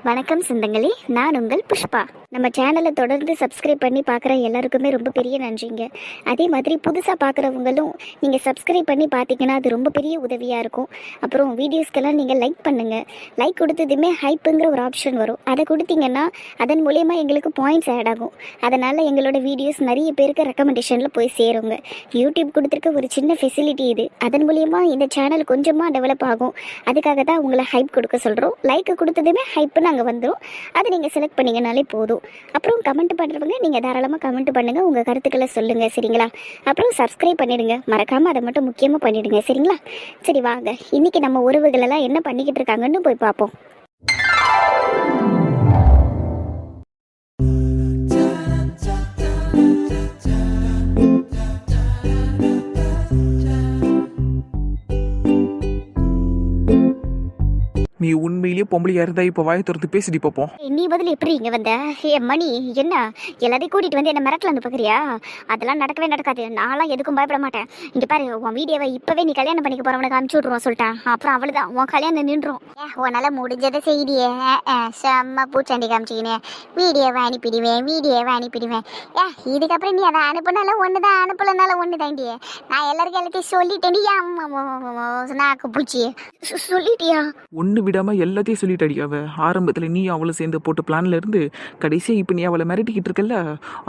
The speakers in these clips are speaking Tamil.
வணக்கம் சொந்தங்களே, நான் உங்கள் புஷ்பா. நம்ம சேனலை தொடர்ந்து சப்ஸ்கிரைப் பண்ணி பார்க்குற எல்லாருக்குமே ரொம்ப பெரிய நன்றிங்க. அதே மாதிரி புதுசாக பார்க்குறவங்களும் நீங்கள் சப்ஸ்கிரைப் பண்ணி பார்த்தீங்கன்னா அது ரொம்ப பெரிய உதவியாக இருக்கும். அப்புறம் வீடியோஸ்க்கெல்லாம் நீங்கள் லைக் பண்ணுங்கள். லைக் கொடுத்ததுமே ஹைப்புங்கிற ஒரு ஆப்ஷன் வரும். அதை கொடுத்தீங்கன்னா அதன் மூலயமா எங்களுக்கு பாயிண்ட்ஸ் ஆட் ஆகும். அதனால் எங்களோட வீடியோஸ் நிறைய பேருக்கு ரெக்கமெண்டேஷனில் போய் சேருங்க. யூடியூப் கொடுத்துருக்க ஒரு சின்ன ஃபெசிலிட்டி இது. அதன் மூலயமா இந்த சேனல் கொஞ்சமாக டெவலப் ஆகும். அதுக்காக தான் உங்களை ஹைப் கொடுக்க சொல்கிறோம். லைக் கொடுத்ததுமே ஹைப்புன்னு அங்கே வந்துடும். அதை நீங்கள் செலக்ட் பண்ணிங்கனாலே போதும். அப்புறம் கமெண்ட் பண்ணுறவங்க நீங்கள் தாராளமாக கமெண்ட் பண்ணுங்கள், உங்கள் கருத்துக்களை சொல்லுங்கள், சரிங்களா? அப்புறம் சப்ஸ்கிரைப் பண்ணிவிடுங்க, மறக்காமல் அதை மட்டும் முக்கியமாக பண்ணிவிடுங்க, சரிங்களா? சரி வாங்க, இன்றைக்கி நம்ம உறவுகளெல்லாம் என்ன பண்ணிக்கிட்டு இருக்காங்கன்னு போய் பார்ப்போம். நீ உண்மையிலேயே பொம்பளையா இருந்தா இப்ப வாயை திறந்து பேசிட்டு பார்ப்போம். நீ பதில் எப்படி இங்கே வந்த? மணி என்ன எல்லாத்தையும் கூட்டிகிட்டு வந்து என்ன மிரட்டலான்னு பார்க்குறியா? அதெல்லாம் நடக்கவே நடக்காது. நான்லாம் எதுக்கும் பயப்பட மாட்டேன். இங்கே பாரு, உன் வீடியோவை இப்போவே நீ கல்யாணம் பண்ணிக்க போகிறவனுக்கு அனுப்பிச்சி விட்ருவோம் சொல்லிட்டேன். அப்புறம் அவளுதான் உன் கல்யாணம் நின்றுடும். உன்னால் முடிஞ்சதை செய்தியே செம்ம பூச்சாண்டி காமிச்சிக்கினே. வீடியோவை அனுப்பிடுவேன். இதுக்கப்புறம் நீ அதை அனுப்புனாலும் ஒன்று தான், அனுப்பலனாலும் ஒன்று தாண்டியே. நான் எல்லாத்தையும் சொல்லிட்டேன். நாக்கு பூச்சி சொல்லிட்டியா? ஒன்று விடாம எல்லாத்தையும் சொல்லிட்டு அடிக்காவ. ஆரம்பத்துல நீ அவளை சேர்ந்து போட்ட பிளான்ல இருந்து கடைசியா இப்ப நீ அவளை மிரட்டிக்கிட்டு இருக்கல,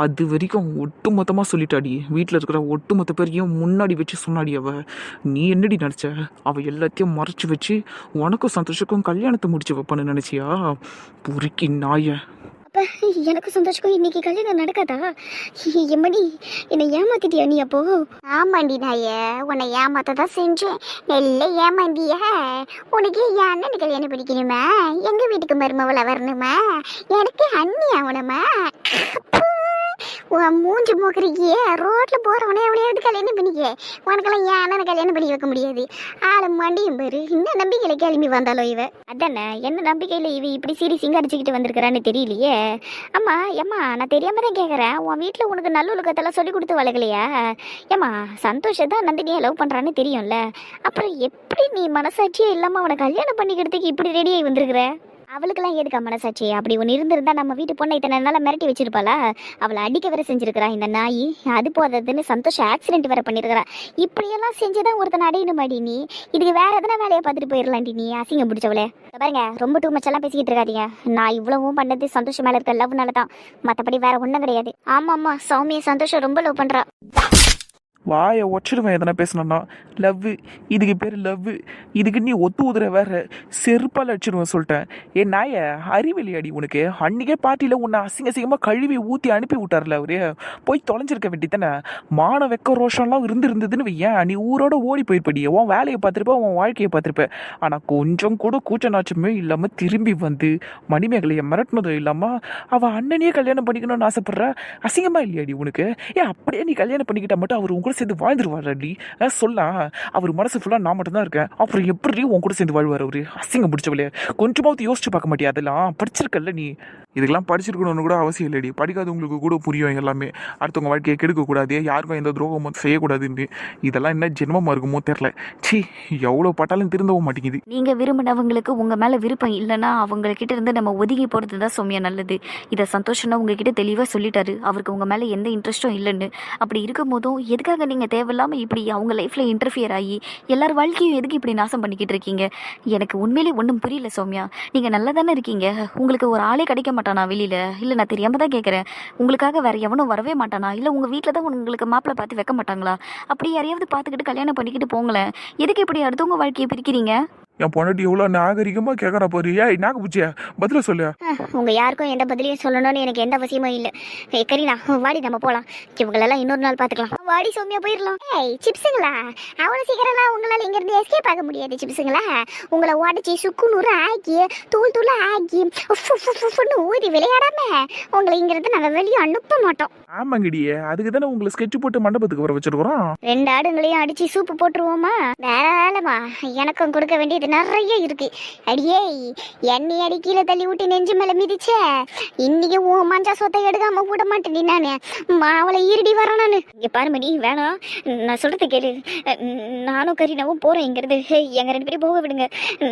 அது வரைக்கும் ஒட்டு மொத்தமா சொல்லிட்டாடி. வீட்டுல இருக்கிற ஒட்டு மொத்த பேரையும் முன்னாடி வச்சு சொன்னாடி அவ. நீ என்னடி நினைச்ச? அவ எல்லாத்தையும் மறைச்சு வச்சு உனக்கும் சந்தோஷக்கும் கல்யாணத்தை முடிச்சு வைப்பான்னு நினைச்சியா? பொறுக்கி நாய. அப்போ எனக்கு சந்தோஷம் இன்னைக்கு கல்யாணம் நடக்காதா? எம்மடி என்னை ஏமாத்திட்டியா நீ? அப்போ ஆமாண்டி நாய, உன்னை ஏமாத்த தான் செஞ்சேன். நெல்ல ஏமாந்திய. உனக்கு என் அண்ணனுக்கு கல்யாணம் பிடிக்கணுமா? எங்க வீட்டுக்கு மருமவளை வரணுமா? எனக்கு அண்ணி ஆகணுமா? உன் மூஞ்சி மூக்குறிக்கிய ரோட்ல போறவனே அவனையாவது கல்யாணம் பண்ணிக்க. உனக்கெல்லாம் என் அண்ணனை கல்யாணம் பண்ணி வைக்க முடியாது. ஆளு மண்டியும் பேரு. இந்த நம்பிக்கையில கிளம்பி வந்தாலும் இவ அதானே, என்ன நம்பிக்கையில இவ இப்படி சீரி சிங்கடிச்சுக்கிட்டு வந்திருக்கிறான்னு தெரியலையே. அம்மா நான் தெரியாம தான் கேட்குறேன். உன் வீட்டில் உனக்கு நல்லொழுக்கத்தெல்லாம் சொல்லி கொடுத்து வளர்க்கலையா? ஏம்மா சந்தோஷத்தான் நந்தினியை லவ் பண்ணுறான்னு தெரியும்ல. அப்புறம் எப்படி நீ மனசாட்சியே இல்லாமல் அவனை கல்யாணம் பண்ணிக்கிறதுக்கு இப்படி ரெடியாகி வந்திருக்கிற? அவளுக்கெல்லாம் எதுக்கா மனசாட்சி? அப்படி ஒன்று இருந்திருந்தா நம்ம வீட்டு பொண்ணை இத்தனை நாளாக மிரட்டி வச்சிருப்பாளா? அவளை அடிக்க வேற செஞ்சிருக்கிறா இந்த நாய். அது போததுன்னு சந்தோஷம் ஆக்சிடென்ட் வேற பண்ணியிருக்கிறா. இப்படியெல்லாம் செஞ்சுதான் ஒருத்தனை அடையணும் மாடி. நீ இதுக்கு வேற எதனா வேலையை பார்த்துட்டு போயிடலாண்டி. நீ அசிங்கம் பிடிச்சவளே. பாருங்க, ரொம்ப டூ மச்செல்லாம் பேசிக்கிட்டு இருக்காதீங்க. நான் இவ்வளவும் பண்ணது சந்தோஷம் மேலே இருக்க லவ்னால தான், மற்றபடி வேற ஒன்றும் கிடையாது. ஆமாம்மா, சௌமிய சந்தோஷம் ரொம்ப லவ் பண்ணுறா. வாயை ஒச்சிடுவேன் எதனா பேசணும்னா. லவ், இதுக்கு பேர் லவ். இதுக்கு நீ ஒத்து ஊதுற வேற செருப்பால் அடிச்சிடுவேன் சொல்லிட்டேன். ஏ நாய, அறிவில்லையாடி உனக்கு? அன்றைக்கே பார்ட்டியில் உன்னை அசிங்கமாக கழுவி ஊற்றி அனுப்பி விட்டார்ல அவரு. போய் தொலைஞ்சிருக்க வேண்டித்தானே. மான வெக்க ரோஷம்லாம் இருந்ததுன்னு வையன், நீ ஊரோட ஓடி போயிருப்படி. உன் வேலையை பார்த்துருப்ப, உன் வாழ்க்கையை பார்த்துருப்ப. ஆனால் கொஞ்சம் கூட கூச்ச நாச்சமே இல்லாமல் திரும்பி வந்து மணிமேகலையை மிரட்டினதும் இல்லாமல் அவள் அண்ணனையே கல்யாணம் பண்ணிக்கணும்னு ஆசைப்படுற. அசிங்கமாக இல்லையாடி உனக்கு? அப்படியே நீ கல்யாணம் பண்ணிக்கிட்டா மட்டும் அவர் உங்களை சேர்ந்து வாழ்ந்துருவாடி. சொல்லலாம், அவர் மனசு ஃபுல்லாக நான் மட்டும் தான் இருக்கேன். அப்புறம் எப்படி உன் கூட சேர்ந்து வாழ்வார் அவரு? அசிங்கம் பிடிச்சவளே. கொஞ்சமாவது யோசிச்சு பார்க்க மாட்டியா? அதெல்லாம் படிச்சிருக்கல நீ. இதுக்கெல்லாம் படிச்சிருக்கணும்னு கூட அவசியம் இல்லடி. படிக்காதவங்களுக்கு கூட புரியும் எல்லாமே. அடுத்தவங்க வாழ்க்கையை கெடுக்கக்கூடாது, யாருக்கும் எந்த துரோகமும் செய்யக்கூடாதுன்னு. இதெல்லாம் என்ன ஜென்மமாக இருக்குமோ தெரில. சி, எவ்வளோ பட்டாலும் திருந்தவும் மாட்டேங்குது. நீங்கள் விரும்பினவங்களுக்கு உங்கள் மேலே விருப்பம் இல்லைன்னா அவங்கக்கிட்ட இருந்து நம்ம ஒதுங்கி போகிறது தான் சௌமியா நல்லது. இதை சந்தோஷம்னா உங்ககிட்ட தெளிவாக சொல்லிட்டாரு, அவருக்கு உங்கள் மேலே எந்த இன்ட்ரெஸ்ட்டும் இல்லைன்னு. அப்படி இருக்கும் போதும் எதுக்காக நீங்கள் தேவையில்லாமல் இப்படி அவங்க லைஃப்பில் இன்டர்ஃபியர் ஆகி எல்லார் வாழ்க்கையும் எதுக்கு இப்படி நாசம் பண்ணிக்கிட்டு இருக்கீங்க? எனக்கு உண்மையிலே ஒன்றும் புரியல சௌமியா. நீங்கள் நல்லா தானே இருக்கீங்க. உங்களுக்கு ஒரு ஆளே கிடைக்க மாட்டானா வெளியில்? இல்லை, நான் தெரியாமல் தான் கேட்குறேன். உங்களுக்காக வேறு எவனும் வரவே மாட்டானா? இல்லை உங்கள் வீட்டில் தான் உங்களுக்கு மாப்பிள்ளை பார்த்து வைக்க மாட்டாங்களா? அப்படி யாரையாவது பார்த்துக்கிட்டு கல்யாணம் பண்ணிக்கிட்டு போங்களேன். எதுக்கு இப்படி அடுத்தவங்க வாழ்க்கையை பிரிக்கிறீங்க? என் பொண்ணாட்டி எவ்வளோ நாகரிகமாக கேட்குறா பாரு. ஏய் நாக பூச்சியா, பதில சொல்லு. உங்கள் யாருக்கும் எந்த பதிலையும் சொல்லணும்னு எனக்கு எந்த அவசியமும் இல்லை. கரீனா, வாடி நம்ம போகலாம். இவங்களெல்லாம் இன்னொரு நாள் பார்த்துக்கலாம். வாடி சௌமியா, போயிடலாம். ஏய் சிப்ஸுங்களா, அவ்வளோ சீக்கிரம்லாம் உங்களால் இங்கேருந்து எஸ்கேப் ஆக முடியாது. சிப்ஸுங்களா, உங்களை உடச்சி சுக்கு நூறு ஆக்கி தூள் தூளாக ஆக்கி ஊதி விளையாடாம உங்களை இங்கிருந்து நாங்கள் வெளியே அனுப்ப மாட்டோம். ஆமாங்கடியே, அதுக்கு தானே உங்களை ஸ்கெட்ச் போட்டு மண்டபத்துக்கு வர வச்சிருக்கிறோம். 2 ஆடுங்களையும் அடிச்சு சூப்பு போட்டுருவோமா? வேற வேலைமா, எனக்கும் கொடுக்க வேண்டிய வேண்டியது நிறைய இருக்கு. அடியே என்னை அடி கீழே தள்ளி விட்டு நெஞ்சு மேல மிதிச்சே, இன்னைக்கு உன் மஞ்சா சொத்தை எடுக்காம விட மாட்டேன் நானு. அவளை ஈரடி வரேன் நானு. இங்க பாருமடி வேணாம், நான் சொல்றது கேளு. நானும் கரீனாவும் போறேன் இங்கிறது. எங்க 2 பேரும் போக விடுங்க.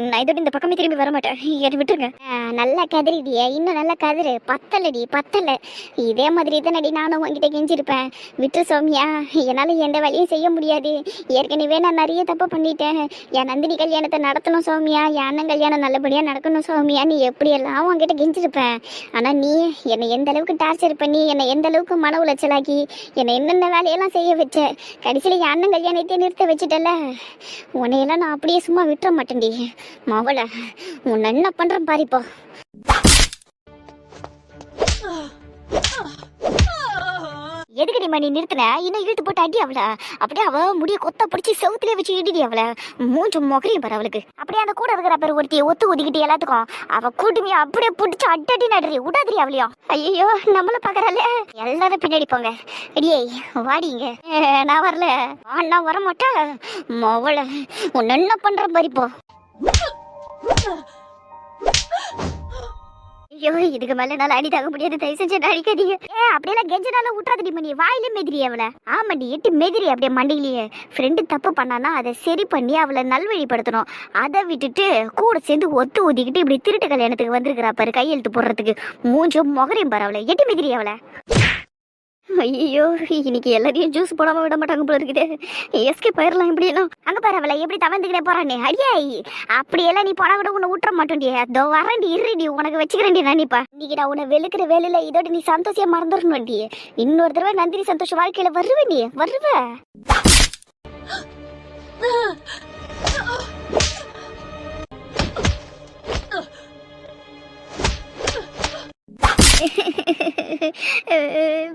நான் இதோட இந்த பக்கமே திரும்பி வர மாட்டேன். என்னை விட்டுருங்க. நல்லா கதறிடிய, இன்னும் நல்லா கதறு. பத்தலடி பத்தல. இதே மாதிரி தானடி நானும் உங்ககிட்ட கெஞ்சிருப்பேன். விட்டு சௌமியா, என்னால் எந்த வேலையும் செய்ய முடியாது. ஏற்கனவே நான் நிறைய தப்பு பண்ணிட்டேன். என் நந்தினி கல்யாணத்தை நடத்தணும் சௌமியா, என் அண்ணன் கல்யாணம் நல்லபடியாக நடக்கணும் சௌமியா, நீ எப்படியெல்லாம் உங்ககிட்ட கெஞ்சிருப்பேன். ஆனால் நீ என்னை எந்த அளவுக்கு டார்ச்சர் பண்ணி, என்னை எந்த அளவுக்கு மன உளைச்சலாக்கி, என்னை என்னென்ன வேலையெல்லாம் செய்ய வச்ச. கடைசியில் என் அண்ணன் கல்யாணத்தையே நிறுத்த வச்சுட்டல. உன்னையெல்லாம் நான் அப்படியே சும்மா விட்டுற மாட்டேன்டி. மவளை உன்னை என்ன பண்ணுறேன் பாரிப்போ. எதுக்கடி மணி நிறுத்தின? இன்னும் இழுத்து போட்டு அடி அவளை. அப்படியே அவ முடிய கொத்த பிடிச்சி செவுத்திலே வச்சு இடிடி அவளை. மூஞ்சும் மொகரையும் பாரு அவளுக்கு. அப்படியே அந்த கூட இருக்கிற பேர் ஒருத்தியை ஒத்து ஒதுக்கிட்டு எல்லாத்துக்கும் அவ கூட்டுமே அப்படியே பிடிச்சி அடி நடுறி விடாதிரி அவளையும். ஐயோ நம்மள பாக்குறாளே. எல்லாரும் பின்னாடி போங்க. அடியே வாடிங்க. நான் வரல. நான் வரமாட்டேன். மவளை உன்ன என்ன பண்ற பாரிப்போ. ஐயோ இதுக்கு மேல என்னால அடி தாங்க முடியாது. தயவு செஞ்சு அடிக்காதீங்க. அப்படியெல்லாம் கெஞ்சனால விட்டுறாதடி மணி. வாயிலே மெதிரி அவளை. ஆமாண்டி எட்டு மெதிரி அப்படியே மண்டையிலேயே. ஃப்ரெண்டு தப்பு பண்ணானா அதை சரி பண்ணி அவளை நல்வழிப்படுத்தணும். அதை விட்டுட்டு கூட சேர்ந்து ஒத்து ஊதிக்கிட்டு இப்படி திருட்டு கல்யாணத்துக்கு வந்திருக்கிறா பாரு, கையெழுத்து போடுறதுக்கு. மூஞ்சும் முகரையும் பாரு அவளை. எட்டு மெதிரி அவளை. ஐயோ இன்னைக்கு எல்லாரையும் ஜூஸ் போடாம விட மாட்டாங்க போல இருக்குது. எஸ்கே போயிடலாம் இப்படியெல்லாம். அங்க பாரு அவளை எப்படி தவந்துக்கிட்டே போறானே. அடியாய் அப்படியெல்லாம் நீ போனா கூட உன்னை விட்டுற மாட்டோண்டி. அதோ வரண்டி இருடி, உனக்கு வச்சுக்கிறேன்டி நானிப்பா. இன்னைக்கு நான் உன்னை வெளுக்கிற வேலையில இதோட நீ சந்தோஷமா மறந்துடணும்டி. இன்னொரு தடவை நந்தினி சந்தோஷ வாழ்க்கையில வருவேண்டி, வருவ.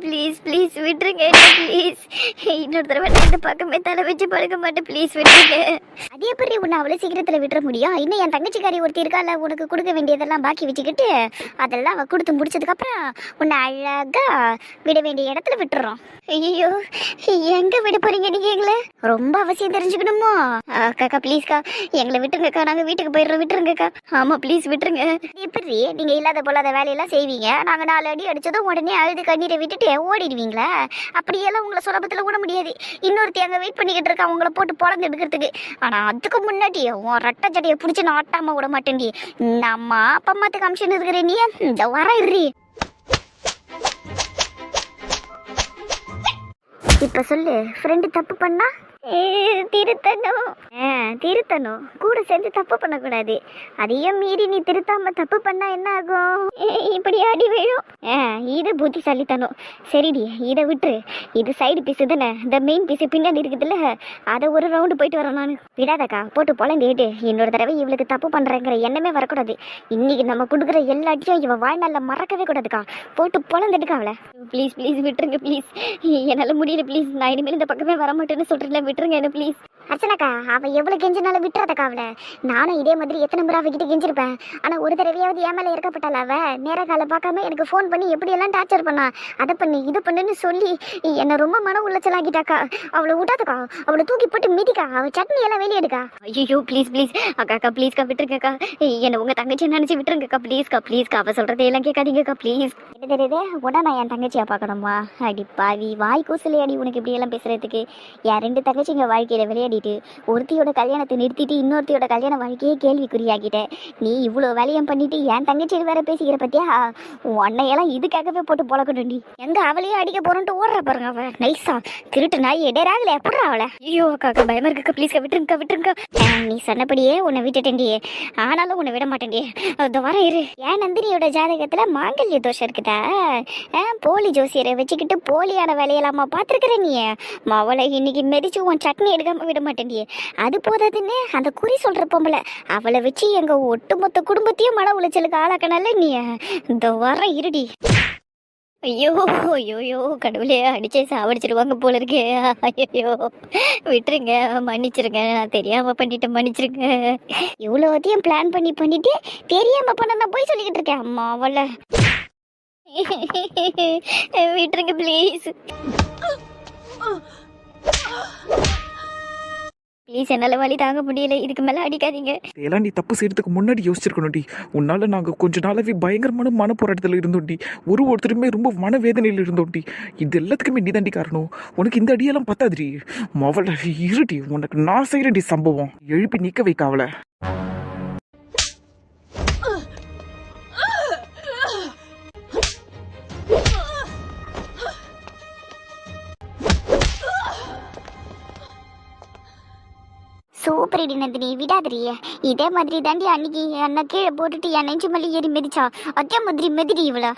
ப்ளீஸ் ப்ளீஸ் விட்டுருங்க ப்ளீஸ். இன்னொரு தடவை நான் இந்த பக்கமே தலை வச்சு பழக்க மாட்டேன். ப்ளீஸ் விட்டுருங்க. அதே எப்படி உன்னை அவ்வளோ சீக்கிரத்தில் விட்டுற முடியும்? இன்னும் என் தங்கச்சிக்காரி ஒருத்தி இருக்கால, உனக்கு கொடுக்க வேண்டியதெல்லாம் பாக்கி வச்சுக்கிட்டு அதெல்லாம் அவள் கொடுத்து முடிச்சதுக்கப்புறம் உன்னை அழகா விட வேண்டிய இடத்துல விட்டுறோம். ஐயோ எங்க விட போறீங்க நீங்க? எங்களை ரொம்ப அவசியம் தெரிஞ்சுக்கணுமோ? அக்கா ப்ளீஸ்க்கா எங்களை விட்டுருங்கக்கா, நாங்கள் வீட்டுக்கு போயிடுறோம். விட்டுருங்கக்கா. ஆமாம் ப்ளீஸ் விட்டுருங்க. எப்படி நீங்கள் இல்லாத போலாத வேலையெல்லாம் செய்வீங்க? நாங்கள் 4 அடி அடிச்சதும் உடனே அழுது கண்ணீரை விட்டுட்டு ஓடிடுவீங்களா? அப்படியெல்லாம் உங்களை சுலபத்தில் விட முடியாது. இன்னொருத்தி அங்கே வெயிட் பண்ணிக்கிட்டு இருக்கா உங்களை போட்டு பொழந்து எடுக்கிறதுக்கு. ஆனால் அதுக்கு முன்னாடி உன் ரெட்டை ஜடையை பிடிச்சி நான் ஆட்டாமல் விட மாட்டேன்டி. நம்ம அப்பா அம்மாத்துக்கு அம்சன் இருக்கிறேன். நீ இந்த வரீ இப்ப சொல்லு. ஃப்ரெண்டு தப்பு பண்ணா திருத்தணும். திருத்தணும். கூட சேர்ந்து தப்பு பண்ணக்கூடாது. அதையும் மீறி நீ திருத்தாம தப்பு பண்ணா என்ன ஆகும்? இப்படி அடி விழும். இது புத்திசாலித்தனம். சரிடி இதை விட்டுரு. இது சைடு பீஸ் தானே, இந்த மெயின் பீஸ் பின்னாடி இருக்குதுல்ல, அதை ஒரு ரவுண்டு போயிட்டு வரேன் நான். விடாதக்கா போட்டு பொழந்தேட்டு. இன்னொரு தடவை இவளுக்கு தப்பு பண்றேங்கிற எண்ணமே வரக்கூடாது. இன்னைக்கு நம்ம கொடுக்குற எல்லாத்தையும் இவ வாழ்நாள்ல மறக்கவே கூடாதுக்கா. போட்டு பொழந்துட்டுக்கா அவளை. ப்ளீஸ் ப்ளீஸ் விட்டுருங்க ப்ளீஸ். என்னால் முடியல ப்ளீஸ். நான் இனிமேல் இந்த பக்கமே வர மாட்டேன்னு சொல்றேன். விட்டுருங்க என்ன ப்ளீஸ். அர்ச்சனாக்கா அவ எவ்வளவு கெஞ்சினாலும் விட்டுறதக்கா அவளை. நானும் இதே மாதிரி எத்தனை முறை அவகிட்ட கெஞ்சிருப்பேன். ஆனா ஒரு தடவையாவது என் மேல இருக்கப்பட்டால அவ நேர காலம் பார்க்காம எனக்கு ஃபோன் பண்ணி எப்படியெல்லாம் டார்ச்சர் பண்ணா. அதை பண்ணு இது பண்ணுன்னு சொல்லி என்னை ரொம்ப மன உளைச்சலாக்கிட்டாக்கா. அவளை விட்டாதக்கா. அவளை தூக்கி போட்டு மிதிக்கா. அவ சட்னி எல்லாம் வெளியே எடுக்கா. ஐயோ ப்ளீஸ் ப்ளீஸ் அக்கா ப்ளீஸ்க்கா விட்டுருங்கக்கா. என்ன உங்க தங்கச்சி நினைச்சு விட்டுருங்கக்கா ப்ளீஸ்க்கா. ப்ளீஸ்க்கா அவ சொல்றதையெல்லாம் கேட்காதீங்கக்கா ப்ளீஸ். தெரியுதே உடனே நான் என் தங்கச்சியா பார்க்கணுமா? அடி பாவி வாய் கூசலே அடி உனக்கு இப்படி எல்லாம் பேசுறதுக்கு. என் 2 தங்கச்சிங்க வாழ்க்கையில விளையாடிட்டு ஒருத்தியோட கல்யாணத்தை நிறுத்திட்டு இன்னொருத்தியோட கல்யாண வாழ்க்கையே கேள்விக்குறியாக்கிட்டேன். நீ இவ்வளோ வேலையும் பண்ணிட்டு என் தங்கச்சி வேற பேசிக்கிற பத்தியா? உன்னையெல்லாம் இதுக்காகவே போட்டு பொழக்கணும்டி. எங்க அவளையும் அடிக்க போறோன்ட்டு ஓடுற பாருங்க அவ. நைஸா திருட்டு நாய் எடராகல எப்படா அவளை. ஐயோ அக்கா பயமா இருக்குக்கா ப்ளீஸ்க்கா விட்டுருங்கக்கா விட்டுருங்கக்கா. நீ சொன்னபடியே உன்னை விட்டுட்டேன்டி. ஆனாலும் உன்னை விட மாட்டேன்டி. அது வர இரு. ஏன் நந்தினியோட ஜாதகத்துல மாங்கல்ய தோஷம் இருக்குதா? போலி ஜோசியரை வச்சுக்கிட்டு போலியான வேலையெல்லாமா பார்த்துருக்குற நீ? அவளை இன்னைக்கு மெதிச்சு உன் சட்னி எடுக்காம விட மாட்டேன்டி. அது போதாதுன்னு அந்த குறி சொல்ற பொம்பளை அவளை வச்சு எங்க ஒட்டுமொத்த குடும்பத்தையும் மன உளைச்சலுக்கு ஆளாக்கனால நீ. இந்த வர இருடி. ஐயோ ஐயோயோ கடவுளே அடிச்சே சாவடிச்சிருவாங்க போல இருக்கே. ஐயோ விட்டுருங்க மன்னிச்சிருங்க. நான் தெரியாம பண்ணிட்டேன் மன்னிச்சிருங்க. இவ்வளோத்தையும் பிளான் பண்ணிட்டு தெரியாம பண்ண நான் போய் சொல்லிக்கிட்டு இருக்கேன். அம்மா அவளை விட்டுருங்க ப்ளீஸ். ப்ளீஸ் என்னால் வலி தாங்க முடியல, இதுக்கு மேலே அடிக்காதீங்க. இதெல்லாம் நீ தப்பு செய்யறதுக்கு முன்னாடி யோசிச்சிருக்கணும்டி. உன்னால நாங்கள் கொஞ்ச நாளாவே பயங்கரமான மன போராட்டத்தில் இருந்தோம்டி. ஒருத்தருமே ரொம்ப மனவேதனையில் இருந்தோம்டி. இது எல்லாத்துக்குமே நீ தாண்டி காரணம். உனக்கு இந்த அடியெல்லாம் பத்தாதுடி. மவள இருடி, உனக்கு நான் செய்யறடி சம்பவம். எழுப்பி நிக்க வைக்க அவளை. சூப்பரடி நந்தினி, விடாதிரிய. இதே மாதிரி தாண்டி அன்னைக்கு என்ன கீழே போட்டுட்டு என் நெஞ்சு மல்லி ஏறி மிதிச்சா, அதே மாதிரி மிதிடி இவளா.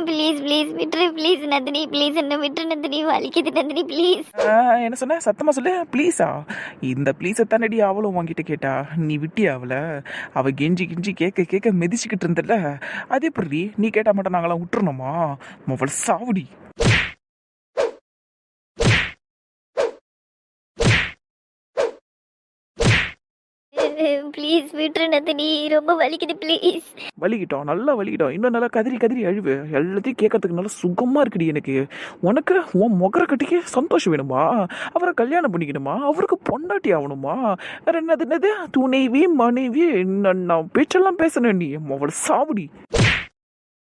ப்ளீஸ் ப்ளீஸ் விட்டுரு, ப்ளீஸ் நந்தினி, ப்ளீஸ் என்ன விட்டுரு நந்தினி, வலிக்குது நந்தினி, ப்ளீஸ். என்ன சொன்ன? சத்தமா சொல்லு. ப்ளீஸா? இந்த ப்ளீஸை தானடி அவளும் வாங்கிட்டு கேட்டா. நீ விட்டியா அவளை? அவ கெஞ்சி கிஞ்சி கேட்க கேட்க மிதிச்சுக்கிட்டு இருந்தல. அதே எப்படி நீ கேட்டா மட்டும் நாங்களாம் விட்டுறணுமா? அவள் சாவுடி. ப்ளீஸ் விட்டுரு நந்தினி, ரொம்ப வலிக்குது ப்ளீஸ். வலிக்கிட்டோம், நல்லா வலிக்கிட்டோம். இன்னும் நல்லா கதறி கதறி அழுவு. எல்லாத்தையும் கேட்கறதுக்கு நல்லா சுகமா இருக்குடி எனக்கு. உனக்கு உன் முகர கட்டிக்க சந்தோஷம் வேணுமா? அவரை கல்யாணம் பண்ணிக்கணுமா? அவருக்கு பொண்டாட்டி ஆகணுமா? வேற என்னது துணைவி மனைவி நான் பேச்செல்லாம் பேசணும். நீ அவளை சாவுடி.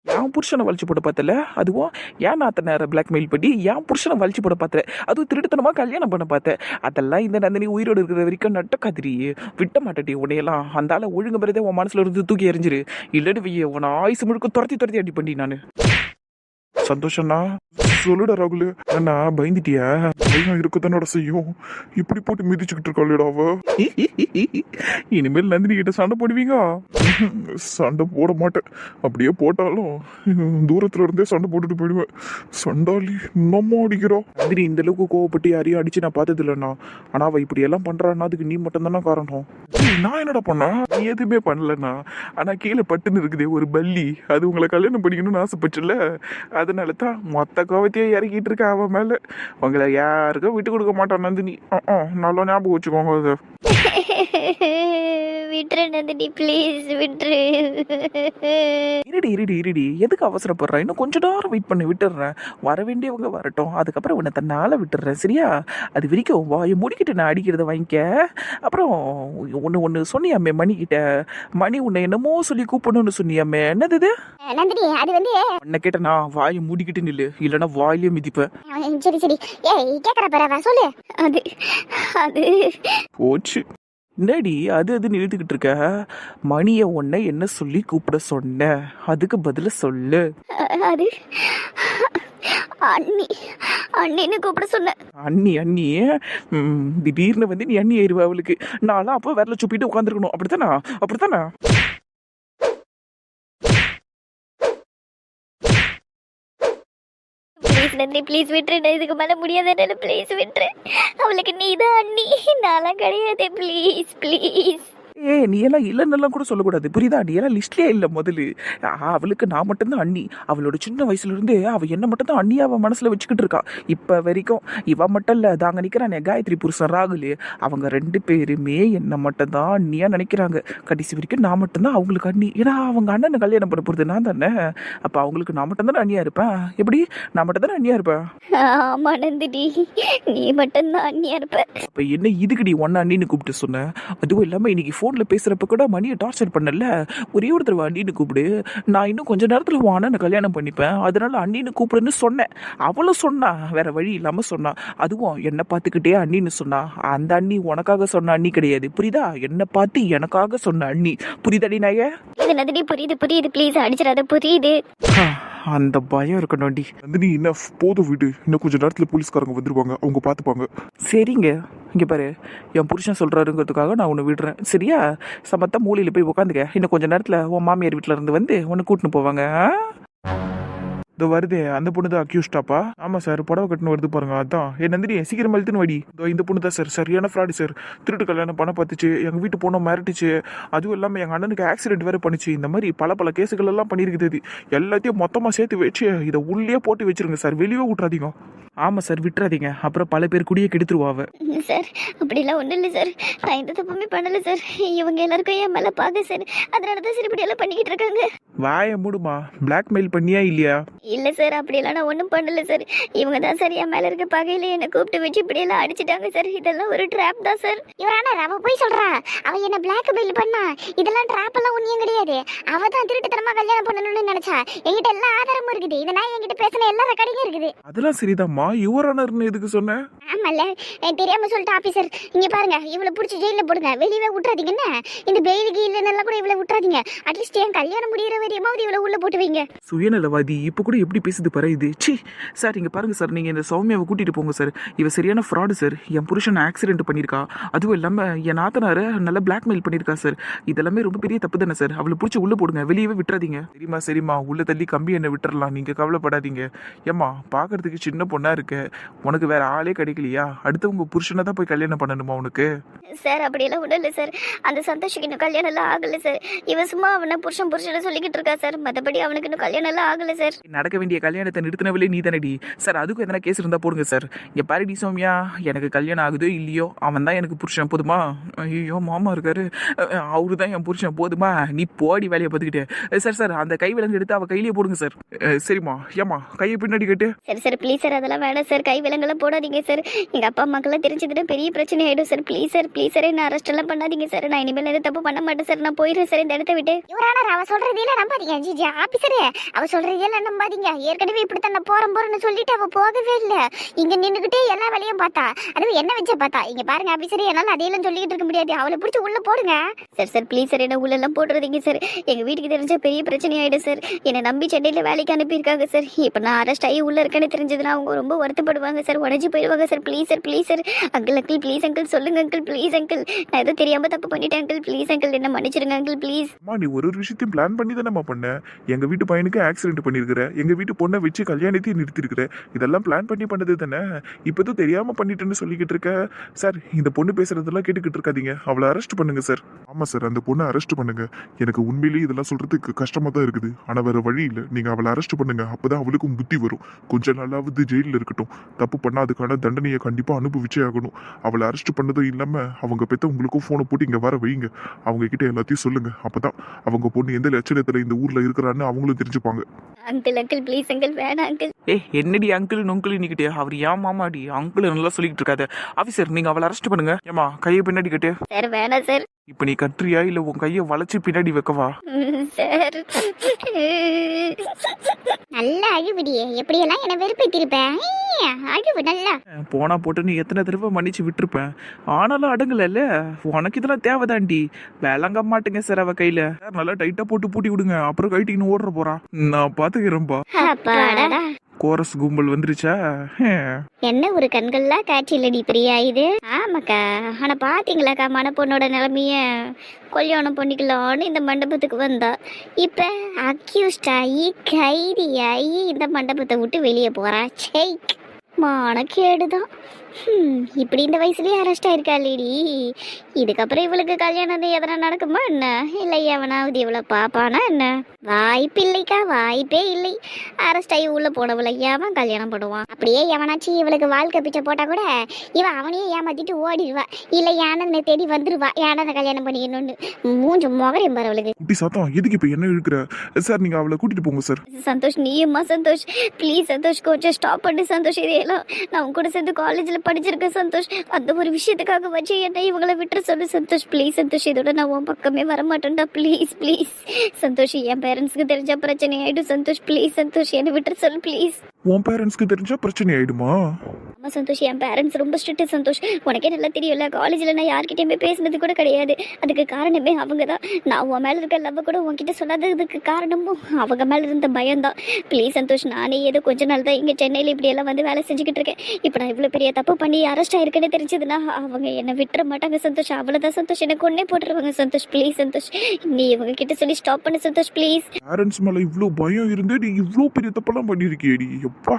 என் புருஷனை வலிச்சு போட பார்த்தல, அதுவும் ஏன் நான் அத்தனை நேரம் பிளாக்மெயில் பண்ணி என் புருஷனை வலிச்சு போட பார்த்தேன். அதுவும் திருட்டுத்தனமா கல்யாணம் பண்ண பார்த்தேன். அதெல்லாம் இந்த நந்தினி உயிரோடு இருக்கிற வரைக்கும் நட்ட கதிரி விட்ட மாட்டேடி உன்னையெல்லாம். அந்த ஆளை ஒழுங்கு பிறதே உன் மனசுல இருந்து தூக்கி எறிஞ்சிரு. இல்லடி வைய உன ஆயுசு முழுக்க துரத்தி அடி பண்ணி நானு. சந்தோஷம்னா சொல்லுடா ராகுல். அண்ணா பயந்துட்டியா? பயம் இருக்கத்தானோட செய்யும். இப்படி போட்டு மிதிச்சுக்கிட்டு இருக்காளேடா அவ. இனிமேல் நந்தினி கிட்ட சண்டை போடுவீங்க? சண்டை போட மாட்டேன். அப்படியே போட்டாலும் தூரத்துல இருந்தே சண்டை போட்டுட்டு போயிடுவேன். சண்டாளி நம்ம அடிக்கிறா. நந்தினி இந்த அளவுக்கு கோவப்பட்டு யாரையும் அடிச்சு நான் பார்த்தது இல்லைண்ணா. ஆனா அவ இப்படி எல்லாம் பண்றான்னா அதுக்கு நீ மட்டும் தானே காரணம். நான் என்னடா பண்ணேன்? நீ எதுவுமே பண்ணலண்ணா. ஆனா கீழே பட்டுன்னு இருக்குதே ஒரு பல்லி, அது உங்களை கல்யாணம் பண்ணிக்கணும்னு ஆசைப்பட்டுல. அதனால தான் மொத்த கோவத்தையே இறக்கிட்டு இருக்க அவன் மேல. உங்களை யாருக்கும் விட்டு கொடுக்க மாட்டான் நந்தினி. நல்லா ஞாபகம் வச்சுக்கோங்க அதை. விட்டுரு நந்தினி, ப்ளீஸ் விட்டுரு. இருடி எதுக்கு அவசரப்படுற? இன்னும் கொஞ்ச நேரம் வெயிட் பண்ணி விட்டுடுறேன். வர வேண்டியவங்க வரட்டும், அதுக்கப்புறம் உன்னை தன்னால விட்டுடுறேன் சரியா? அது வரைக்கும் வாயை முடிக்கிட்டு நான் அடிக்கிறத வாங்கிக்க. அப்புறம் ஒன்று சொன்னியாமே மணிக்கிட்ட. மணி உன்னை என்னமோ சொல்லி கூப்பிடணும்னு சொன்னியாமே, என்னது இது? நந்தினி அது வந்து உன்னை கேட்டனா வாயை மூடிக்கிட்டு நில்லு, இல்லைன்னா வாயிலே மிதிப்பேன். சரி ஏய் கேட்குற பிறவ சொல்லு. அது அது போச்சு. என்னடி அதுன்னு இழுத்துக்கிட்டு இருக்க? மணியை உன்னை என்ன சொல்லி கூப்பிட சொன்ன? அதுக்கு பதில சொல்லு. அது அண்ணி அண்ணின்னு கூப்பிட சொன்னேன். அண்ணி திடீர்னு வந்து நீ அண்ணி ஆயிருவ அவளுக்கு. நான்லாம் அப்போ விரல சுப்பிட்டு உட்காந்துருக்கணும். அப்படித்தானா? ப்ளீஸ் நந்தினி, ப்ளீஸ் விட்டுரு. இதுக்கு மேலே முடியாத, ப்ளீஸ் விட்டுரு. அவளுக்கு நீ தான் அண்ணி, நான்லாம் கிடையாது. ப்ளீஸ். நீ எல்லாம் இல்லைன்னெல்லாம் கூட சொல்லக்கூடாது புரியுதா? நீ எல்லாம் லிஸ்ட்லயே இல்லை முதல்ல. அவளுக்கு நான் மட்டும்தான் அண்ணி. அவளோட சின்ன வயசுல இருந்தே அவ என்ன மட்டும்தான் அண்ணி அவ மனசுல வச்சுக்கிட்டு இருக்கா இப்ப வரைக்கும். இவ மட்டும் இல்ல, தாங்க நிக்கிறானே காயத்ரி புருஷன் ராகுல், அவங்க 2 பேருமே என்ன மட்டும் தான் அண்ணியா நினைக்கிறாங்க. கடைசி வரைக்கும் நான் மட்டும்தான் அவங்களுக்கு அண்ணி. ஏன்னா அவங்க அண்ணனை கல்யாணம் பண்ண போறது நான் தானே. அப்ப அவங்களுக்கு நான் மட்டும் தானே அண்ணியா இருப்பேன். எப்படி? நான் மட்டும் தானே அண்ணியா இருப்பேன். ஆமா நந்தினி, நீ மட்டும்தான் அண்ணியா இருப்ப. அப்ப என்ன இதுக்குடி ஒன்னு அண்ணின்னு கூப்பிட்டு சொன்னேன்? அதுவும் இல்லாம இன்னைக்கு ஃபோனில் பேசுகிறப்ப கூட மணியை டார்ச்சர் பண்ணல. ஒரே ஒரு தடவை அண்ணின்னு கூப்பிடு, நான் இன்னும் கொஞ்ச நேரத்தில் உன் அண்ணனை கல்யாணம் பண்ணிப்பேன், அதனால அண்ணின்னு கூப்பிடுன்னு சொன்னேன். அவளும் சொன்னா, வேற வழி இல்லாமல் சொன்னா. அதுவும் என்னை பார்த்துக்கிட்டே அண்ணின்னு சொன்னா. அந்த அண்ணி உனக்காக சொன்ன அண்ணி கிடையாது புரியுதா? என்னை பார்த்து எனக்காக சொன்ன அண்ணி. புரியுதாடி நாய? இது நந்தினி புரியுது. ப்ளீஸ் அடிச்சிடாத, புரியுது. அந்த பயம் இருக்கணும்டி. நந்தினி என்ன போதும் வீடு. இன்னும் கொஞ்சம் நேரத்தில் போலீஸ்காரங்க வந்துருவாங்க, அவங்க பார்த்துப்பாங்க. சரிங்க, இங்கே பாரு, என் புருஷன் சொல்கிறாருங்கிறதுக்காக நான் உன்னை விடுறேன் சரியா? சமத்தா மூலையில் போய் உட்காந்துக்க. இன்னும் கொஞ்சம் நேரத்தில் உன் மாமியார் வீட்டில் இருந்து வந்து உன்னை கூட்டின்னு போவாங்க. இதோ வருதே அந்த பொண்ணு தான் அக்யூஸ்டாப்பா? ஆமா சார், புடவை கட்டுன்னு வருது பாருங்க. அதான் நந்தினி சீக்கிரம் எழுத்துன்னு வடி. இதோ இந்த பொண்ணு தான் சார், சரியான ஃப்ராடு சார். திருட்டு கல்யாணம் பண்ண பார்த்துச்சு, எங்க வீட்டு பொண்ணை மிரட்டுச்சு. அதுவும் இல்லாமல் எங்க அண்ணனுக்கு ஆக்சிடென்ட் வேற பண்ணிச்சு. இந்த மாதிரி பல கேஸுகள் எல்லாம் பண்ணியிருக்குது. இது எல்லாத்தையும் மொத்தமாக சேர்த்து வச்சு இதை உள்ளே போட்டு வச்சிருங்க சார், வெளியே விட்றாதீங்க. ஆமாம் சார், விட்டுறாதீங்க, அப்புறம் பல பேர் கூடிய கெடுத்துருவாங்க சார். அப்படிலாம் ஒன்றும் இல்லை சார், நான் எந்த தப்புமே பண்ணலை சார். இவங்க எல்லாருக்கும் என் மேலே பார்க்க சார், அதனால தான் சார் இப்படி எல்லாம் பண்ணிக்கிட்டு இருக்காங்க. வாயை மூடுமா, பிளாக்மெயில் பண்ணியா இல்லையா? இல்லை சார், அப்படியெல்லாம் நான் ஒன்றும் பண்ணல சார். இவங்க தான் சார் என் மேலே இருக்க பகையில என்னை கூப்பிட்டு வச்சு இப்படியெல்லாம் அடிச்சிட்டாங்க சார். இதெல்லாம் ஒரு ட்ராப் தான் சார். இவரான அவ போய் சொல்றா, அவ என்ன பிளாக் மெயில் பண்ணா. இதெல்லாம் ட்ராப் எல்லாம் ஒண்ணும் கிடையாது. அவ தான் திருட்டுத்தனமா கல்யாணம் பண்ணணும்னு நினைச்சா. என்கிட்ட எல்லா ஆதாரமும் இருக்குது. இதை நான் என்கிட்ட பேசின எல்லா ரெக்கார்டிங்கும் இருக்குது. அதெல்லாம் சரிதாம்மா, யுவரானர்னு எதுக்கு சொன்ன? ஆமால, தெரியாம சொல்லிட்டு ஆபீசர். இங்க பாருங்க, இவளை பிடிச்சி ஜெயில போடுங்க, வெளியவே விட்டுறாதீங்கன்னு. இந்த பெயிலுக்கு இல்லைன்னா கூட இவளை விட்டுறாதீங்க. அட்லீஸ்ட் என் கல்யாணம் முடிகிற வரையமாவது இவளை உள்ள போட்டு வைங்க. சுயநலவாதி இப்போ கூட எப்படி பேசுது பாரு இது. சி சார், இங்கே பாருங்க சார், நீங்கள் இந்த சௌமியாவை கூட்டிகிட்டு போங்க சார். இவ சரியான ஃப்ராடு சார். என் புருஷன் ஆக்சிடென்ட் பண்ணியிருக்கா. அதுவும் இல்லாமல் என் நாத்தனாரை நல்லா பிளாக்மெயில் பண்ணியிருக்கா சார். இதெல்லாமே ரொம்ப பெரிய தப்பு தானே சார். அவளை பிடிச்சி உள்ளே போடுங்க, வெளியவே விட்டுறாதீங்க. சரிம்மா சரிம்மா, உள்ள தள்ளி கம்பி என்ன விட்டுறலாம், நீங்கள் கவலைப்படாதீங்க. ஏம்மா, பார்க்கறதுக்கு சின்ன பொண்ணாக இருக்க, உனக்கு வேற ஆளே கிடைக்கலையா? அடுத்தவங்க புருஷனை தான் போய் கல்யாணம் பண்ணணுமா உனக்கு? சார் அப்படியெல்லாம் ஒன்றும் இல்லை சார். அந்த சந்தோஷுக்கு இன்னும் கல்யாணம் எல்லாம் ஆகலை சார். இவன் சும்மா அவனை புருஷனை சொல்லிக்கிட்டு இருக்கா சார். மற்றபடி அவனுக்கு இன்னும் கல்யாணம் எல்லாம் ஆகலை சார். நடக்க வேண்டிய கல்யாணத்தை நிறுத்தினவளே நீ தானடி சார். அதுக்கும் எதனா கேஸ் இருந்தால் போடுங்க சார். இங்கே பாருடி சௌமியா, எனக்கு கல்யாணம் ஆகுதோ இல்லையோ, அவன் தான் எனக்கு புருஷன் போதுமா? ஐயோ மாமா இருக்காரு, அவரு தான் என் புருஷன் போதுமா? நீ போடி வேலையை பார்த்துக்கிட்டே. சார் சார், அந்த கை விலங்கு எடுத்து அவள் கையிலேயே போடுங்க சார். சரிம்மா, ஏம்மா கையை பின்னாடி கேட்டு. சரி சார், ப்ளீஸ் சார், அதெல்லாம் வேணாம் சார். கை விலங்கெல்லாம் போடாதீங்க சார். எங்கள் அப்பா அம்மாக்கெல்லாம் தெரிஞ்சதுன்னா பெரிய பிரச்சனை ஆகிடும் sir. Please sir, please sir, என்ன அரெஸ்ட் எல்லாம் பண்ணாதீங்க சார். நான் இனிமேல் எந்த தப்பு பண்ண மாட்டேன் சார். நான் போயிடுறேன் சார் இந்த இடத்த விட்டு. இவரான அவ சொல்றதெல்லாம் நம்பாதீங்க. ஜிஜி ஆபீசரே, அவ சொல்றதெல்லாம் நம்பாதீங்க. ஏற்கனவே இப்படித்தான் நான் போறேன்னு சொல்லிட்டு அவ போகவே இல்லை. இங்க நின்னுகிட்டே எல்லா வேலையும் பார்த்தா. அதுவும் என்ன வச்ச பார்த்தா. இங்க பாருங்க ஆபீசரே, என்னால அதையெல்லாம் சொல்லிக்கிட்டு இருக்க முடியாது. அவளை பிடிச்சி உள்ள போடுங்க. சார் சார், ப்ளீஸ் சார், என்ன உள்ளெல்லாம் போட்டுறதீங்க சார். எங்கள் வீட்டுக்கு தெரிஞ்ச பெரிய பிரச்சனை ஆகிடும் சார். என்னை நம்பி சென்னையில் வேலைக்கு அனுப்பியிருக்காங்க சார். இப்போ நான் அரெஸ்ட் ஆகி உள்ளே இருக்கேன்னு தெரிஞ்சதுன்னா அவங்க ரொம்ப வருத்தப்படுவாங்க சார். உடஞ்சி போயிடுவாங்க sir. Please sir, please sir. Uncle uncle please uncle, சொல்லுங்க அங்கிள், ப்ளீஸ் அங்கிள். நான் எதுவும் தெரியாம தப்பு பண்ணிட்டேன் அங்கிள். ப்ளீஸ் அங்கிள், என்ன மன்னிச்சிருங்க அங்கிள், ப்ளீஸ். அம்மா, நீ ஒரு விஷயத்தையும் பிளான் பண்ணி தானே பண்ண. எங்க வீட்டு பையனுக்கு ஆக்சிடென்ட் பண்ணிருக்கிற, எங்க வீட்டு பொண்ணை வச்சு கல்யாணத்தையும் நிறுத்திருக்கிற. இதெல்லாம் பிளான் பண்ணி பண்ணது தானே. இப்போதும் தெரியாம பண்ணிட்டேன்னு சொல்லிக்கிட்டு இருக்க. சார், இந்த பொண்ணு பேசுறதெல்லாம் கேட்டுக்கிட்டு இருக்காதீங்க. அவளை அரெஸ்ட் பண்ணுங்க சார். ஆமா சார், அந்த பொண்ணை அரெஸ்ட் பண்ணுங்க. எனக்கு உண்மையிலேயே இதெல்லாம் சொல்றதுக்கு கஷ்டமா தான் இருக்குது. ஆனா வேற வழி இல்லை. நீங்க அவளை அரெஸ்ட் பண்ணுங்க. அப்பதான் அவளுக்கும் புத்தி வரும். கொஞ்ச நாளாவது ஜெயிலில் இருக்கட்டும். தப்பு பண்ணா அதுக்கான தண்டனையை கண்டிப்பா அனுபவிச்சே ஆகணும். அவளை அரெஸ்ட் பண்ணதும் இல்லாம அவங்க பெத்த உங்களுக்கும் போனை போட்டு இங்க வர வைங்க. அவங்க கிட்ட எல்லாத்தையும் சொல்லுங்க. அப்பதான் அவங்க பொண்ணு எந்த லட்சணத்துல இந்த ஊர்ல இருக்கிறான்னு அவங்களும் தெரிஞ்சுப்பாங்க. அங்கிள் அங்கிள் ப்ளீஸ் அங்கிள், வேணாம் அங்கிள். என்னடி அங்கிள் நொங்கிள் நிக்கிட்டே? அவர் ஏன் மாமாடி அங்கிள் நல்லா சொல்லிக்கிட்டு இருக்காது. ஆஃபீஸர், நீங்க அவளை அரெஸ்ட் பண்ணுங்க. ஏமா, கையை பின்னாடி கட்டு. சார் வேணாம் சார். இப்ப நீ கட்டுறியா இல்ல உன் கையை வளைச்சு பின்னாடி வைக்கவா? சார் நல்லா அழுவிடியே. எப்படியெல்லாம் என்ன வெறுப்பேத்திருப்பேன். அழுவு நல்லா. போனா போட்டு நீ எத்தனை தடவை மன்னிச்சு விட்டுருப்பேன். ஆனாலும் அடங்கல. உனக்கு இதெல்லாம் தேவைதாண்டி. விளங்க மாட்டேங்க சார் அவ கையில. சார், நல்லா டைட்டா போட்டு பூட்டி விடுங்க. அப்புறம் கைட்டின்னு ஓடுற போறான். நான் பாத்துக்கிறேன்பா. அப்பாடா, கோரஸ் கும்பல் வந்துருச்சா? என்ன ஒரு கண்கள்லாம் காட்சியிலடி பிரியா இது. ஆமாக்கா, ஆனா பாத்தீங்களாக்கா மன பொண்ணோட நிலைமைய. கல்யாணம் பண்ணிக்கலான்னு இந்த மண்டபத்துக்கு வந்தா, இப்ப அக்யூஸ்ட் ஆகி கைதியாகி இந்த மண்டபத்தை விட்டு வெளியே போறா. சை, மானக்கேடுதான். இப்படி இந்த வயசுலயே அரெஸ்ட் ஆயிருக்கா லேடி. இதுக்கப்புறம் இவளுக்கு கல்யாணம் எதனா நடக்குமா என்ன? இல்லை எவனாவது இவளை பாப்பானா என்ன? வாய்ப்பு இல்லைக்கா, வாய்ப்பே இல்லை. அரெஸ்ட் ஆகி உள்ள போனவளை ஏவன் கல்யாணம் பண்ணுவான்? அப்படியே எவனாச்சும் இவளுக்கு வாழ்க்கை பிச்சை போட்டா கூட இவன் அவனையே ஏமாத்திட்டு ஓடிடுவா. இல்லை யானை தேடி வந்துருவா, யானை கல்யாணம் பண்ணிக்கணும்னு. மூஞ்சு முகரையும் பாரு அவளுக்கு. குட்டி சாத்தம், எதுக்கு இப்ப என்ன இழுக்கிற? சார், நீங்க அவளை கூட்டிட்டு போங்க சார். சந்தோஷ், நீயுமா சந்தோஷ்? ப்ளீஸ் சந்தோஷ், கொஞ்சம் ஸ்டாப் பண்ணு சந்தோஷ். இதையெல்லாம் நான் உங்க கூட சேர்ந்து காலேஜில் படிச்சிருக்கேன் சந்தோஷ். அந்த ஒரு விஷயத்துக்காக வச்சு என்ன இவங்களை விட்டுற சொல்லு சந்தோஷ். ப்ளீஸ் சந்தோஷ், இதோட நான் உன் பக்கமே வரமாட்டேன்டா. ப்ளீஸ் ப்ளீஸ் சந்தோஷ், என் பேரண்ட்ஸ்க்கு தெரிஞ்சா பிரச்சனை ஆயிடும் சந்தோஷ். ப்ளீஸ் சந்தோஷ், என்னை விட்டுற சொல்லு ப்ளீஸ். உன் பேரண்ட்ஸ்க்கு தெரிஞ்சா பிரச்சனை ஆயிடுமா? ஆமா சந்தோஷ், என் பேரண்ட்ஸ் ரொம்ப ஸ்ட்ரிக்ட் சந்தோஷ். உனக்கே நல்லா தெரியும்ல, காலேஜில் நான் யார்கிட்டயுமே பேசினது கூட கிடையாது. அதுக்கு காரணமே அவங்க தான். நான் உன் மேலே இருக்க லவ் கூட உன்கிட்ட சொல்லாததுக்கு காரணமும் அவங்க மேலே இருந்த பயம்தான். ப்ளீஸ் சந்தோஷ், நானே ஏதோ கொஞ்ச நாள் தான் இங்கே சென்னையில் இப்படியெல்லாம் வந்து வேலை செஞ்சுக்கிட்டு இருக்கேன். இப்போ நான் இவ்வளோ பெரிய தப்பு பண்ணி அரெஸ்ட் ஆயிருக்கேன்னு தெரிஞ்சதுன்னா அவங்க என்னை விட்டுற மாட்டாங்க சந்தோஷ். அவ்வளோதான் சந்தோஷ், என்னை கொன்னே போட்டுருவாங்க சந்தோஷ். ப்ளீஸ் சந்தோஷ், நீ இவங்க கிட்ட சொல்லி ஸ்டாப் பண்ணு சந்தோஷ் ப்ளீஸ். பேரண்ட்ஸ் மேல இவ்வளோ பயம் இருந்தே நீ இவ்வளோ பெரிய தப்பெல்லாம் பண்ணியிருக்கியேடி. எப்பா,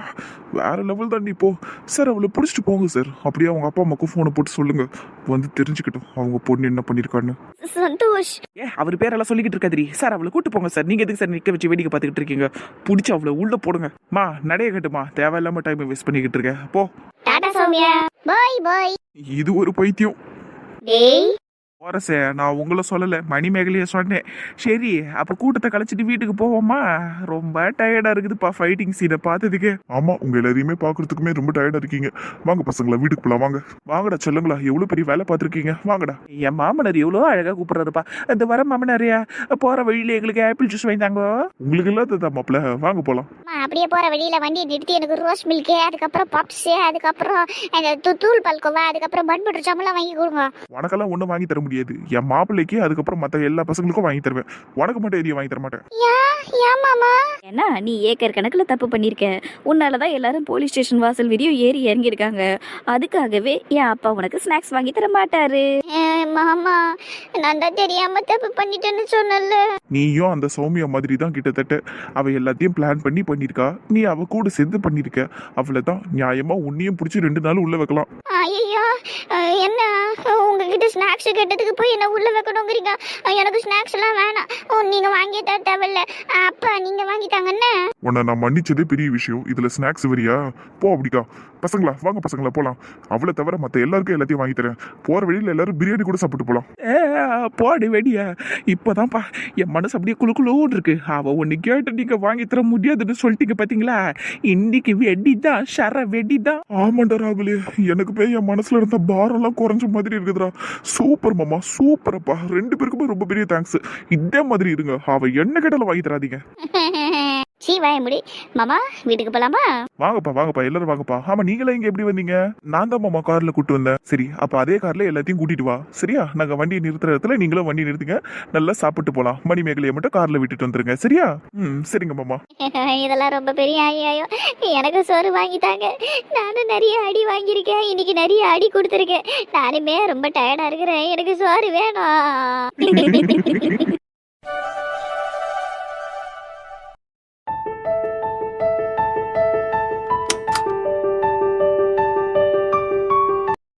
வேற லெவல் தாண்டி. இப்போ சார், அவளை பிடிச்சிட்டு போங்க சார். அப்படியே அவங்க அப்பா அம்மாக்கும் ஃபோனை போட்டு சொல்லுங்க, வந்து தெரிஞ்சுக்கிட்டோம் அவங்க பொண்ணு என்ன பண்ணியிருக்கான்னு. சந்தோஷ், அவர் பேரெல்லாம் சொல்லிக்கிட்டு இருக்காதிரி சார். அவளை கூட்டு போங்க சார். நீங்க எதுக்கு சார் நிக்க வச்சு வேடிக்கை பார்த்துக்கிட்டு இருக்கீங்க? பிடிச்சி அவளை உள்ள போடுங்க. மா, நடைய கட்டுமா, தேவையில்லாம டைம் வேஸ்ட் பண்ணிக்கிட்டு இருக்க. போ. டாடா சௌமியா, பாய் பாய். இது ஒரு பைத்தியம். டேய், போறசே நான் உங்களை சொல்லலை மணிமேகலையை சொன்னேன். சரி அப்போ கூட்டத்தை கலைச்சிட்டு வீட்டுக்கு போவோமா? ரொம்ப டயர்டா இருக்குதுப்பா ஃபைட்டிங் சீனை பார்த்ததுக்கு. ஆமா, உங்க எல்லாரையுமே பாக்குறதுக்குமே ரொம்ப டயர்டா இருக்கீங்க. வாங்க பசங்களா, வீட்டுக்கு போலாம் வாங்க. வாங்கடா சொல்லுங்களா, எவ்வளவு பெரிய வேலை பார்த்துருக்கீங்க. வாங்கடா. என் மாமனார் எவ்வளோ அழகா கூப்பிடுறாருப்பா. அந்த வர மாமனாரியா போற வழியில எங்களுக்கு ஆப்பிள் ஜூஸ் வாங்கிட்டாங்க. உங்களுக்கு இல்லாததா மாப்பிள, வாங்க போலாம். அம்மா, அப்படியே போற வழியில வண்டியை நிறுத்தி எனக்கு ரோஸ் மில்க்கு, அதுக்கப்புறம் பப்ஸ், அதுக்கப்புறம் அந்த தூள் பால்கோவா, அதுக்கப்புறம் பன் பட்டர் ஜாமெல்லாம் வாங்கி கொடுங்க. உனக்கெல்லாம் ஒண்ணும் வாங்கி தர முடியாது. என் மாப்பிள்ளைக்கு அதுக்கப்புறம் மத்த எல்லா பசங்களுக்கும் வாங்கி தருவேன். உனக்கு மட்டும் எதையும் வாங்கி தர மாட்டேன். ஏன் மாமா? ஏன்னா நீ ஏக்கர் கணக்கில் தப்பு பண்ணியிருக்க. உன்னால தான் எல்லாரும் போலீஸ் ஸ்டேஷன் வாசல் வரையும் ஏறி இறங்கியிருக்காங்க. அதுக்காகவே என் அப்பா உனக்கு ஸ்நாக்ஸ் வாங்கி தர மாட்டாரு. மாமா, நான் தான் தெரியாம தப்பு பண்ணிட்டேன்னு சொன்னல. நீயும் அந்த சௌமியா மாதிரி தான் கிட்டத்தட்ட. அவ எல்லாத்தையும் பிளான் பண்ணி பண்ணிருக்கா. நீ அவ கூட சேர்ந்து பண்ணிருக்க. அவ்வளவுதான். நியாயமா உன்னையும் பிடிச்சி 2 நாள் உள்ள வைக்கலாம். ஐயோ, என்ன உங்ககிட்ட ஸ்நாக்ஸ் கேட்டதுக்கு போய் என்ன உள்ள வைக்கணுங்கிறீங்க? எனக்கு ஸ்நாக்ஸ் எல்லாம் வேணாம். நீங்க வாங்கி தர தேவையில்ல. அப்பா நீங்க வாங்கி தாங்கன்னு. உன்னை நான் மன்னிச்சதே பெரிய விஷயம். இதுல ஸ்நாக்ஸ் வரியா? போ அப்படிக்கா. பசங்களா வாங்க பசங்களா போலாம். அவளை தவிர மத்த எல்லாருக்கும் எல்லாத்தையும் வாங்கி தரேன். போற வழியில எல்லாரும் பிரியாணி கூட சாப்பிட்டு போலாம். போடி வெடியா. இப்போதான்ப்பா என் மனசு அப்படியே குழுக்குழுன்னு இருக்கு. அவ ஒன்று கேட்டு நீங்க வாங்கி தர முடியாதுன்னு சொல்லிட்டீங்க பாத்தீங்களா? இன்னைக்கு வெடிதான், ஷர வெடிதான். ஆமாண்டா ராகுலே, எனக்கு போய் என் மனசுல இருந்த பாரம் எல்லாம் குறைஞ்ச மாதிரி இருக்குதுடா. சூப்பர் மாமா, சூப்பரப்பா. 2 பேருக்குமே ரொம்ப பெரிய தேங்க்ஸ். இதே மாதிரி இருங்க. அவ என்ன கேட்டாலும் வாங்கி தராதீங்க. சீ வாய முடி. மாமா, வீட்டுக்கு போலாமா? வாங்கப்பா வாங்கப்பா, எல்லாரும் வாங்கப்பா. ஆமா, நீங்களே இங்க எப்படி வந்தீங்க? நான் தான் மாமா கார்ல கூட்டு வந்தேன். சரி, அப்ப அதே கார்ல எல்லாத்தையும் கூட்டிட்டு வா. சரியா? நாங்க வண்டியை நிறுத்துற இடத்துல நீங்களும் வண்டி நிறுத்துங்க. நல்லா சாப்பிட்டு போலாம். மணிமேகலையை மட்டும் கார்ல விட்டுட்டு வந்துருங்க. சரியா? சரிங்க மாமா. இதெல்லாம் ரொம்ப பெரிய ஐயாயோ. எனக்கு சோறு வாங்கிட்டாங்க. நானும் நிறைய அடி வாங்கியிருக்கேன். இன்னைக்கு நிறைய அடி கொடுத்துருக்கேன். நானுமே ரொம்ப டயர்டா இருக்கிறேன். எனக்கு சோறு வேணும்.